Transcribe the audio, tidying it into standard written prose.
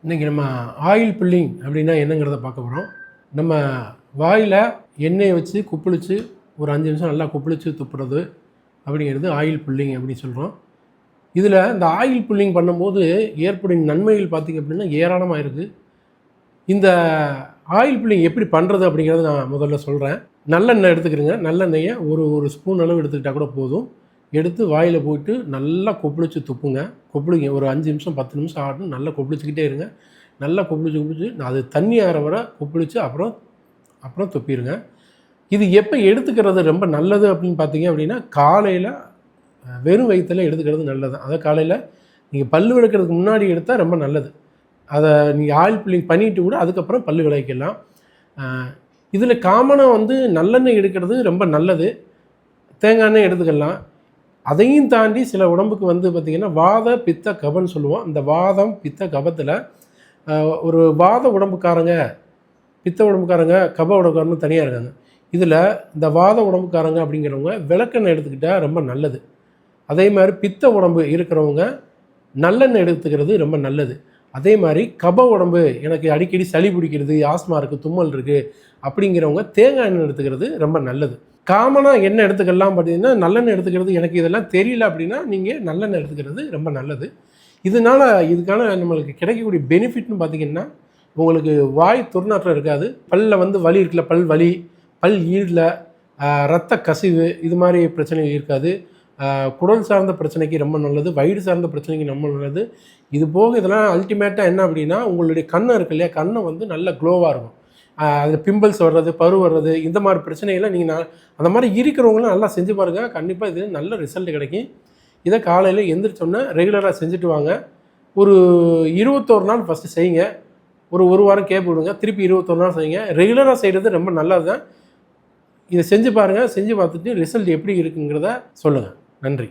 இன்றைக்கி நம்ம oil pulling அப்படின்னா என்னங்கிறத பார்க்க போகிறோம். நம்ம வாயில் எண்ணெயை வச்சு கொப்பளித்து ஒரு 5 நிமிஷம் நல்லா கொப்பளித்து துப்புறது அப்படிங்கிறது ஆயில் புல்லிங் அப்படின்னு சொல்கிறோம். இதில் இந்த ஆயில் புல்லிங் பண்ணும்போது ஏற்படும் நன்மைகள் பார்த்திங்க அப்படின்னா ஏராளமாக இருக்குது. இந்த ஆயில் புல்லிங் எப்படி பண்ணுறது அப்படிங்கிறத நான் முதல்ல சொல்கிறேன். நல்லெண்ணெய் எடுத்துக்கிறேங்க. நல்லெண்ணெயை ஒரு ஸ்பூன் அளவு எடுத்துக்கிட்டால் கூட போதும். எடுத்து வாயில் போட்டு நல்லா கொப்பளித்து துப்புங்க. கொப்பளிங்க ஒரு 5 நிமிஷம் 10 நிமிஷம் ஆகட்டும். நல்லா கொப்பளிச்சிக்கிட்டே இருங்க. நல்லா கொப்பளிச்சு அது தண்ணி ஆற வர கொப்பளித்து அப்புறம் துப்பிடுங்க. இது எப்போ எடுத்துக்கிறது ரொம்ப நல்லது அப்படின்னு பார்த்தீங்க அப்படின்னா, காலையில் வெறும் வயிற்றில் எடுத்துக்கிறது நல்லது. அதை காலையில் நீங்கள் பல் விளக்கிறதுக்கு முன்னாடி எடுத்தால் ரொம்ப நல்லது. அதை நீங்கள் ஆயில் புல்லிங் பண்ணிவிட்டு கூட அதுக்கப்புறம் பல் விளக்கலாம். இதில் காமனாக நல்லெண்ணெய் எடுக்கிறது ரொம்ப நல்லது. தேங்காய் எண்ணெய் எடுத்துக்கலாம். அதையும் தாண்டி சில உடம்புக்கு பார்த்திங்கன்னா வாத பித்த கபன்னு சொல்லுவோம். அந்த வாதம் பித்த கபத்தில் ஒரு வாத உடம்புக்காரங்க, பித்த உடம்புக்காரங்க, கப உடம்புக்காரங்க தனியாக இருக்காங்க. இதில் இந்த வாத உடம்புக்காரங்க அப்படிங்கிறவங்க விளக்கெண்ணெய் எடுத்துக்கிட்டால் ரொம்ப நல்லது. அதே மாதிரி பித்த உடம்பு இருக்கிறவங்க நல்லெண்ணெய் எடுத்துக்கிறது ரொம்ப நல்லது. அதே மாதிரி கப உடம்பு, எனக்கு அடிக்கடி சளி பிடிக்கிறது, ஆஸ்மா இருக்குது, தும்மல் இருக்குது அப்படிங்கிறவங்க தேங்காய் எண்ணெய் எடுத்துக்கிறது ரொம்ப நல்லது. காமனாக எண்ணெய் எடுத்துக்கலாம். பார்த்தீங்கன்னா நல்லெண்ணெய் எடுத்துக்கிறது எனக்கு இதெல்லாம் தெரியல அப்படின்னா நீங்கள் நல்லெண்ணெய் எடுத்துக்கிறது ரொம்ப நல்லது. இதுக்கான நம்மளுக்கு கிடைக்கக்கூடிய பெனிஃபிட்னு பார்த்திங்கன்னா, உங்களுக்கு வாய் துர்நாற்றம் இருக்காது. பல்லில் வலி இருக்குல்ல, பல் வலி, பல் ஈரில் இரத்த கசிவு, இது மாதிரி பிரச்சனைகள் இருக்காது. குடல் சார்ந்த பிரச்சனைக்கு ரொம்ப நல்லது. வயிறு சார்ந்த பிரச்சனைக்கு ரொம்ப நல்லது. இது போக இதெல்லாம் அல்டிமேட்டாக என்ன அப்படின்னா, உங்களுடைய கண்ணை இருக்கு இல்லையா, கண்ணை நல்ல க்ளோவாக இருக்கும். அதில் பிம்பிள்ஸ் வர்றது, பரு வர்றது, இந்த மாதிரி பிரச்சனைகள்லாம் நீங்கள் அந்த மாதிரி இருக்கிறவங்களாம் நல்லா செஞ்சு பாருங்கள். கண்டிப்பாக இது நல்ல ரிசல்ட் கிடைக்கும். இதை காலையில் எந்திரிச்சோன்னே ரெகுலராக செஞ்சுட்டு வாங்க. ஒரு 21 நாள் ஃபஸ்ட்டு செய்யுங்க. ஒரு வாரம் கேப் விடுங்க. திருப்பி 21 நாள் செய்யுங்க. ரெகுலராக செய்கிறது ரொம்ப நல்லது தான். இதை செஞ்சு பாருங்கள். செஞ்சு பார்த்துட்டு ரிசல்ட் எப்படி இருக்குங்கிறத சொல்லுங்கள். நன்றி.